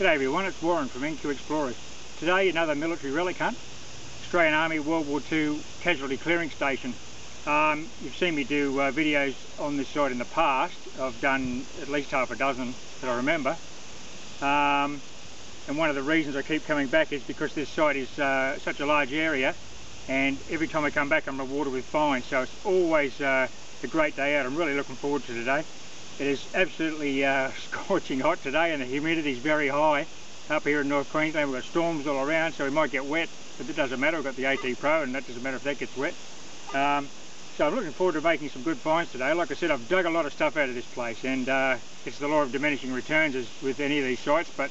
G'day everyone, it's Warren from NQ Explorers. Today another military relic hunt, Australian Army World War II Casualty Clearing Station. You've seen me do videos on this site in the past. I've done at least half a dozen that I remember. And one of the reasons I keep coming back is because this site is such a large area, and every time I come back I'm rewarded with finds, so it's always a great day out. I'm really looking forward to today. It is absolutely scorching hot today, and the humidity is very high up here in North Queensland. We've got storms all around, so we might get wet, but it doesn't matter. We've got the AT Pro, and that doesn't matter if that gets wet. So I'm looking forward to making some good finds today. Like I said, I've dug a lot of stuff out of this place, and it's the law of diminishing returns as with any of these sites, but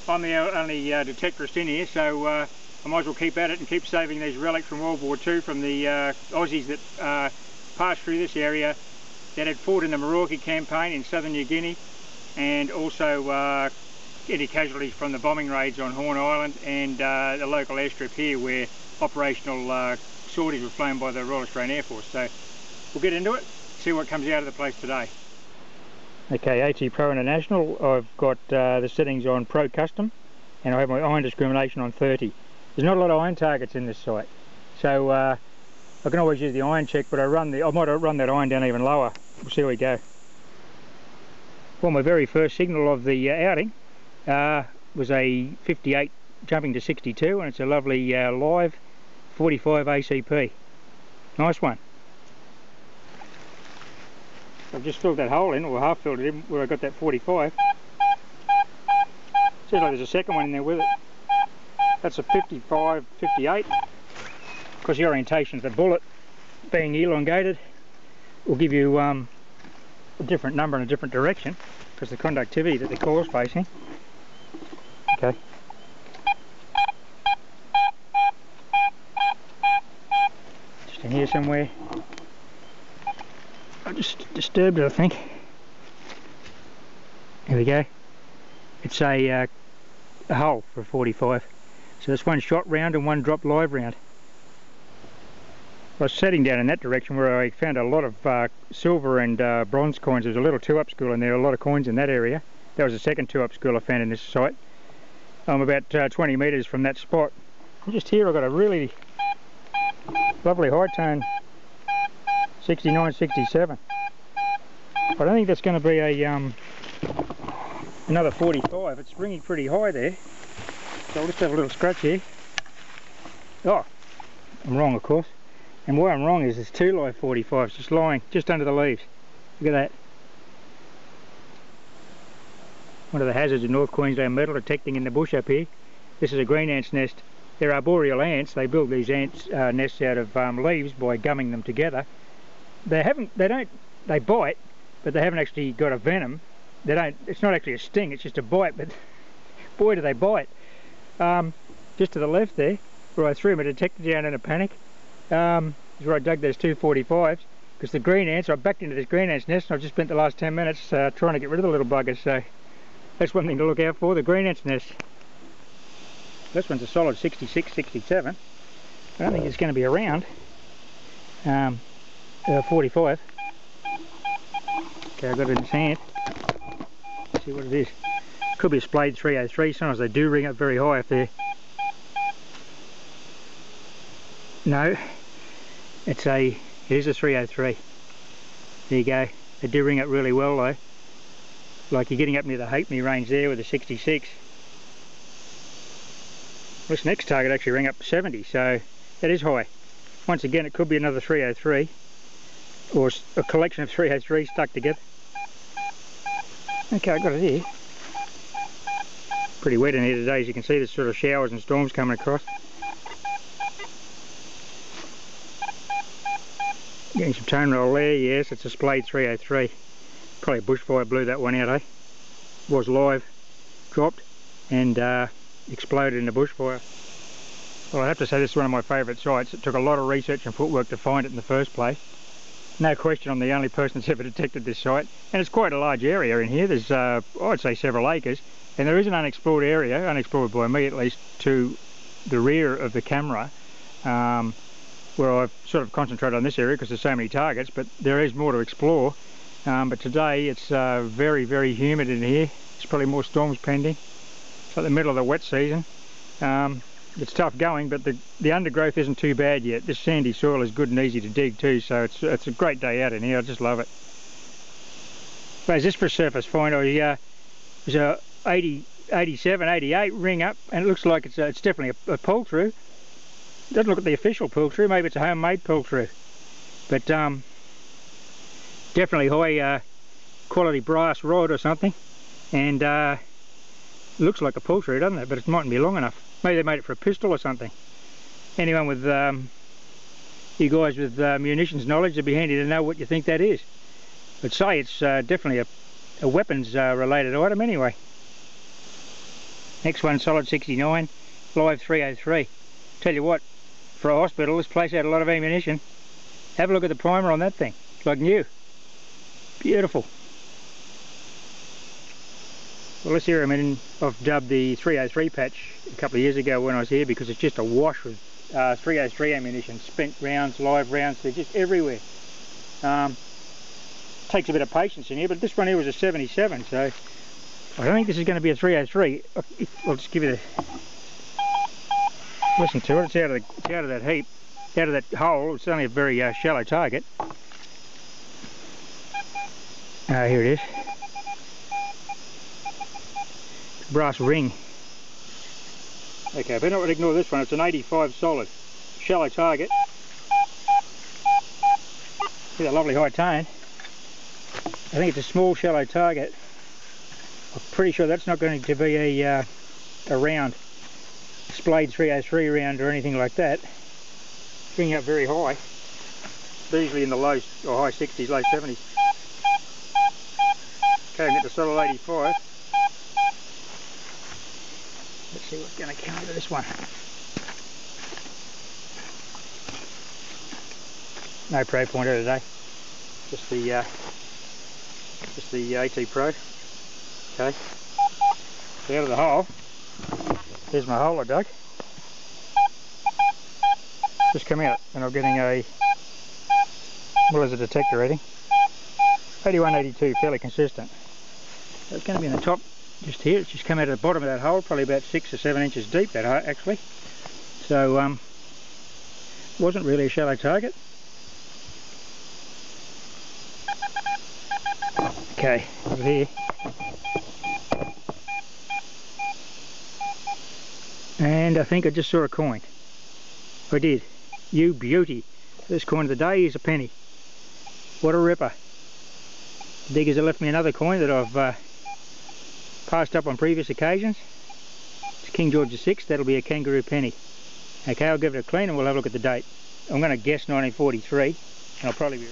I'm the only detectorist in here, so I might as well keep at it and keep saving these relics from World War II from the Aussies that passed through this area, that had fought in the Maroke campaign in southern New Guinea, and also any casualties from the bombing raids on Horn Island and the local airstrip here where operational sorties were flown by the Royal Australian Air Force. So we'll get into it, see what comes out of the place today. Okay, AT Pro International, I've got the settings on Pro Custom, and I have my iron discrimination on 30. There's not a lot of iron targets in this site, so I can always use the iron check, but I might run that iron down even lower. We'll see how we go. Well, my very first signal of the outing was a 58 jumping to 62, and it's a lovely live 45 ACP. Nice one. I've just filled that hole in, or half filled it in, where I got that 45. Seems like there's a second one in there with it. That's a 55, 58. Because the orientation of the bullet being elongated will give you a different number in a different direction, because the conductivity that the core is facing. Okay. Just in here somewhere. I just disturbed it, I think. There we go. It's a hole for a 45. So that's one shot round and one drop live round. I was setting down in that direction where I found a lot of silver and bronze coins. There's a little 2-up school in there, a lot of coins in that area. That was the second 2-up school I found in this site. I'm about 20 metres from that spot. And just here I've got a really lovely high tone 69, 67. I don't think that's going to be a another 45. It's ringing pretty high there. So I'll just have a little scratch here. Oh, I'm wrong, of course. And why I'm wrong is there's two live 45s just lying just under the leaves. Look at that. One of the hazards of North Queensland metal detecting in the bush up here. This is a green ant's nest. They're arboreal ants. They build these ants nests out of leaves by gumming them together. They bite, but they haven't actually got a venom. It's not actually a sting, it's just a bite, but boy do they bite. Just to the left there, where I threw my detector down in a panic, is where I dug those two 45s, because the green ants, I backed into this green ant's nest, and I've just spent the last 10 minutes trying to get rid of the little buggers, so that's one thing to look out for, the green ant's nest. This one's a solid 66, 67. I don't think it's going to be around 45. Okay, I've got it in the sand. Let's see what it is. Could be a splayed 303. Sometimes they do ring up very high up there. No, it is a 303. There you go. They do ring up really well though. Like you're getting up near the halfpenny range there with a 66. This next target actually rang up 70, so that is high. Once again, it could be another 303, or a collection of 303s stuck together. Okay, I got it here. Pretty wet in here today, as you can see. There's sort of showers and storms coming across. Getting some tone roll there. Yes, it's a splayed 303. Probably a bushfire blew that one out, eh? Was live, dropped, and exploded in a bushfire. Well, I have to say this is one of my favourite sites. It took a lot of research and footwork to find it in the first place. No question, I'm the only person that's ever detected this site, and it's quite a large area in here. There's I'd say several acres, and there is an unexplored area, unexplored by me at least, to the rear of the camera, where I've sort of concentrated on this area because there's so many targets, but there is more to explore. But today it's very, very humid in here. There's probably more storms pending. It's like the middle of the wet season. It's tough going, but the undergrowth isn't too bad yet. This sandy soil is good and easy to dig too, so it's a great day out in here. I just love it. But is this for a surface find? There's a 87, 88 ring up, and it looks like it's definitely a pull-through. Doesn't look at the official pull-through. Maybe it's a homemade pull-through, but definitely high quality brass rod or something, and looks like a pull-through, doesn't it? But it mightn't be long enough. Maybe they made it for a pistol or something. Anyone with you guys with munitions knowledge, it'd be handy to know what you think that is. I'd say it's definitely a weapons related item anyway. Next one, solid 69, live 303. Tell you what, for a hospital, this place had a lot of ammunition. Have a look at the primer on that thing. It's like new. Beautiful. Well, this here I've dubbed the 303 patch a couple of years ago when I was here, because it's just a wash with 303 ammunition, spent rounds, live rounds, they're just everywhere. Takes a bit of patience in here, but this one here was a 77, so I don't think this is going to be a 303. I'll just give you listen to it. It's out of that heap, out of that hole. It's only a very shallow target. Here it is. Brass ring. Okay, better not ignore this one. It's an 85 solid, shallow target. See that lovely high tone. I think it's a small shallow target. I'm pretty sure that's not going to be a round, splayed 303 round or anything like that. Bringing up very high, usually in the low or high 60s, low 70s. Okay, get the solid 85. Let's see what's going to come out of this one. No pro pointer today, just the AT Pro. Okay, so out of the hole, there's my hole I dug. Just come out, and I'm getting a, what is the detector rating? 81, 82, fairly consistent. So it's going to be in the top, just here. It's just come out of the bottom of that hole, probably about 6 or 7 inches deep, that hole actually. So wasn't really a shallow target. Okay, over here. And I think I just saw a coin. I did. You beauty. This coin of the day is a penny. What a ripper. The diggers have left me another coin that I've passed up on previous occasions. It's King George VI. That'll be a kangaroo penny. Okay, I'll give it a clean and we'll have a look at the date. I'm going to guess 1943, and I'll probably be...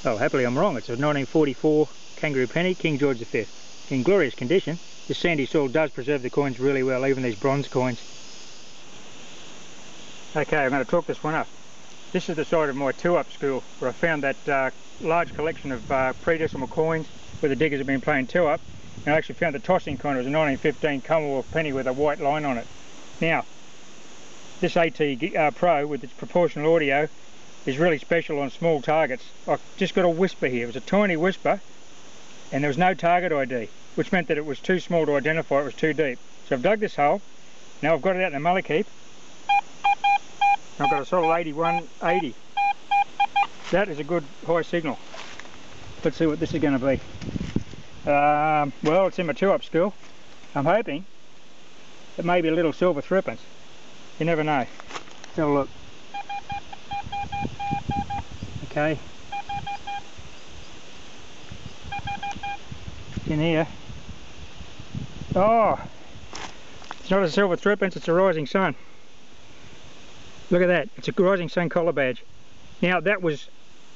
Oh, happily I'm wrong. It's a 1944 kangaroo penny, King George V. In glorious condition. This sandy soil does preserve the coins really well, even these bronze coins. Okay, I'm going to talk this one up. This is the side of my 2-up school where I found that large collection of pre-decimal coins where the diggers have been playing 2-up, and I actually found the tossing coin. It was a 1915 Commonwealth penny with a white line on it. Now, this AT Pro with its proportional audio is really special on small targets. I've just got a whisper here. It was a tiny whisper, and there was no target ID, which meant that it was too small to identify, it was too deep. So I've dug this hole, now I've got it out in the mullock heap. I've got a solid 81, 80. That is a good high signal. Let's see what this is going to be. Well, it's in my 2-up school. I'm hoping it may be a little silver threepence. You never know. Let's have a look. Okay. It's in here. Oh! It's not a silver threepence, it's a rising sun. Look at that, it's a rising sun collar badge. Now that was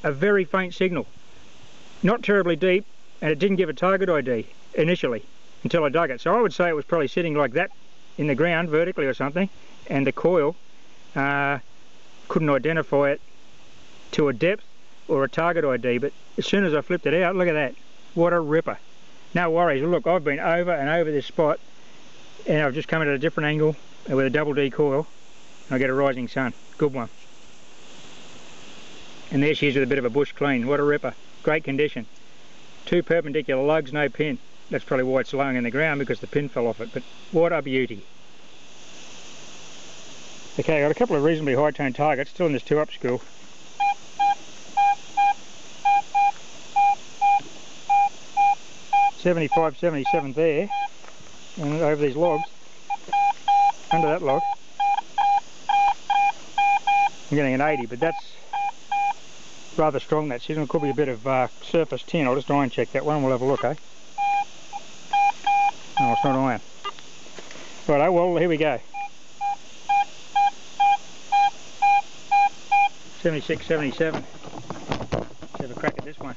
a very faint signal. Not terribly deep, and it didn't give a target ID initially until I dug it. So I would say it was probably sitting like that in the ground vertically or something, and the coil couldn't identify it to a depth or a target ID, but as soon as I flipped it out, look at that. What a ripper. No worries. Look, I've been over and over this spot, and I've just come at a different angle with a double D coil. I get a rising sun. Good one. And there she is with a bit of a bush clean. What a ripper. Great condition. 2 perpendicular lugs, no pin. that's probably why it's lying in the ground, because the pin fell off it. But what a beauty. Okay, I got a couple of reasonably high tone targets still in this 2-up school. .75, 77 there, and over these logs, under that log, I'm getting an 80, but that's rather strong, that signal. Could be a bit of surface tin. I'll just iron check that one, we'll have a look, eh? No, it's not iron. Righto, well, here we go. 76, 77. Let's have a crack at this one.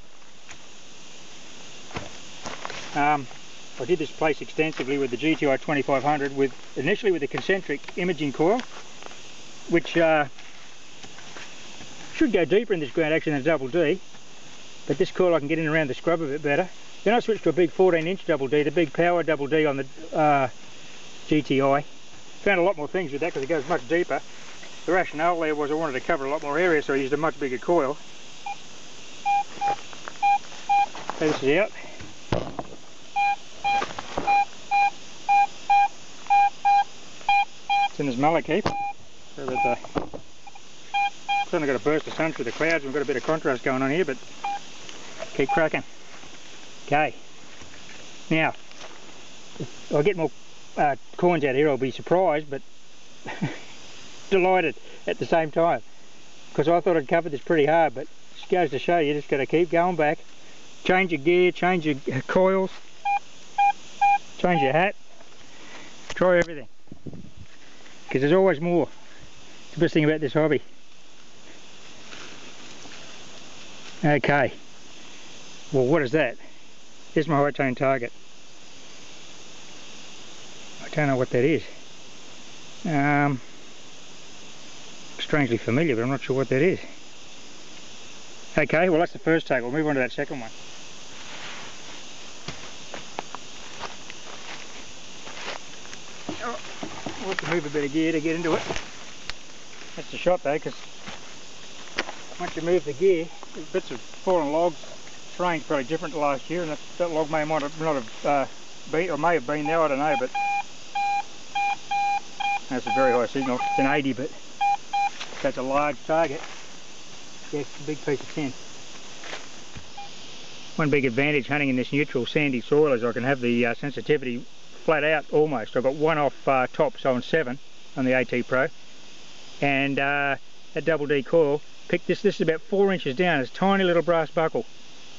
I did this place extensively with the GTI 2500, initially with the concentric imaging coil, which should go deeper in this ground action than double D, but this coil I can get in around the scrub a bit better. Then I switched to a big 14-inch double D, the big power double D on the GTI. Found a lot more things with that because it goes much deeper. The rationale there was I wanted to cover a lot more area, so I used a much bigger coil. So this is out. It's in this mullet keep. So that certainly got a burst of sun through the clouds, and we've got a bit of contrast going on here, but keep cracking. Okay. Now, if I get more coins out here, I'll be surprised, but delighted at the same time, because I thought I'd covered this pretty hard, but it just goes to show you just got to keep going back, change your gear, change your coils, change your hat, try everything, because there's always more. It's the best thing about this hobby. Okay, well, what is that? Here's my high tone target. I don't know what that is. Strangely familiar, but I'm not sure what that is. Okay, well, that's the first take. We'll move on to that second one. Oh, we'll have to move a bit of gear to get into it. That's the shot though, because once you move the gear, there's bits of fallen logs. Terrain's probably different to last year, and that log might not have been, or may have been there, I don't know, but that's a very high signal. It's an 80, but that's a large target. Yeah, it's a big piece of tin. One big advantage hunting in this neutral sandy soil is I can have the sensitivity flat out almost. I've got one off tops on 7 on the AT Pro, and that double D coil picked this. This is about 4 inches down. It's a tiny little brass buckle.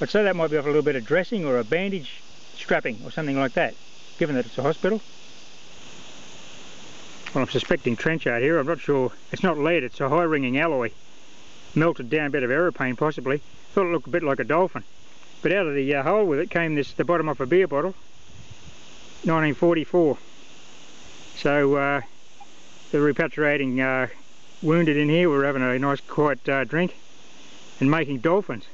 I'd say that might be off a little bit of dressing or a bandage strapping or something like that, given that it's a hospital. Well, I'm suspecting trenchard here. I'm not sure. It's not lead, it's a high ringing alloy. Melted down, a bit of aeroplane possibly. Thought it looked a bit like a dolphin. But out of the hole with it came the bottom off a beer bottle. 1944. So the repatriating wounded in here were having a nice quiet drink and making dolphins.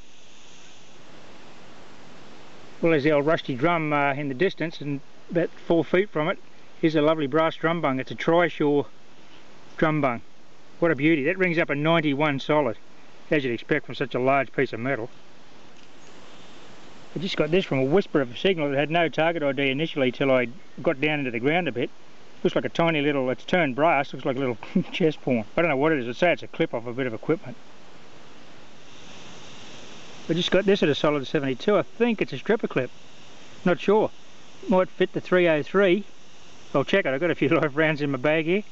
Well, there's the old rusty drum in the distance, and about 4 feet from it is a lovely brass drum bung. It's a tri-shore drum bung. What a beauty. That rings up a 91 solid, as you'd expect from such a large piece of metal. I just got this from a whisper of a signal that had no target ID initially till I got down into the ground a bit. Looks like a tiny little, it's turned brass, looks like a little chest pawn. I don't know what it is. I'd say it's a clip off a bit of equipment. I just got this at a solid 72. I think it's a stripper clip. Not sure. Might fit the 303. I'll check it. I've got a few live rounds in my bag here.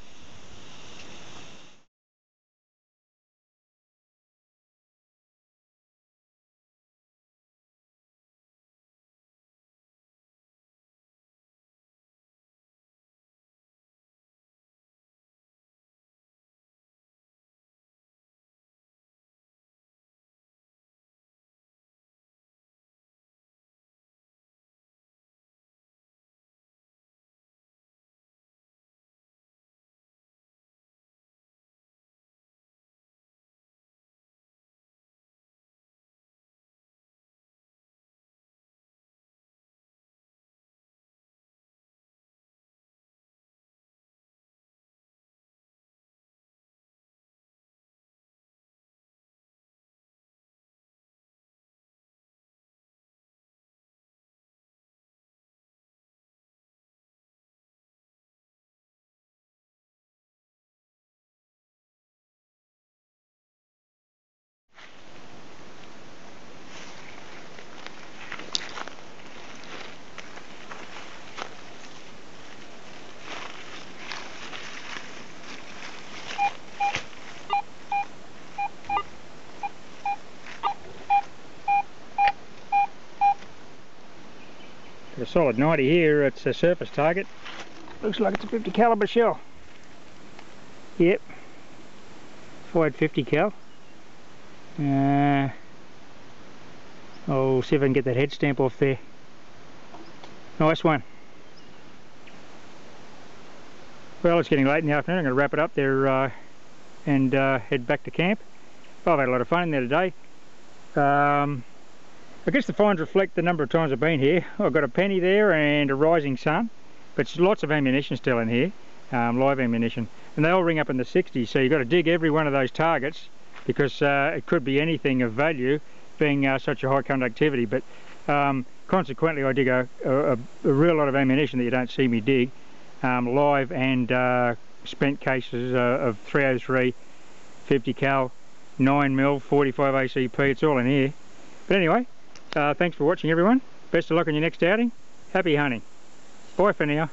solid 90 here. It's a surface target. Looks like it's a 50 caliber shell. Yep. Fired 50 cal. I'll see if I can get that head stamp off there. Nice one. Well, it's getting late in the afternoon. I'm going to wrap it up there and head back to camp. I've had a lot of fun in there today. I guess the finds reflect the number of times I've been here. I've got a penny there and a rising sun, but lots of ammunition still in here, live ammunition, and they all ring up in the 60s, so you've got to dig every one of those targets because it could be anything of value being such a high conductivity, but consequently I dig a real lot of ammunition that you don't see me dig, live and spent cases of 303, 50 cal, 9mm, 45 ACP, it's all in here. But anyway, thanks for watching everyone. Best of luck on your next outing. Happy hunting. Bye for now.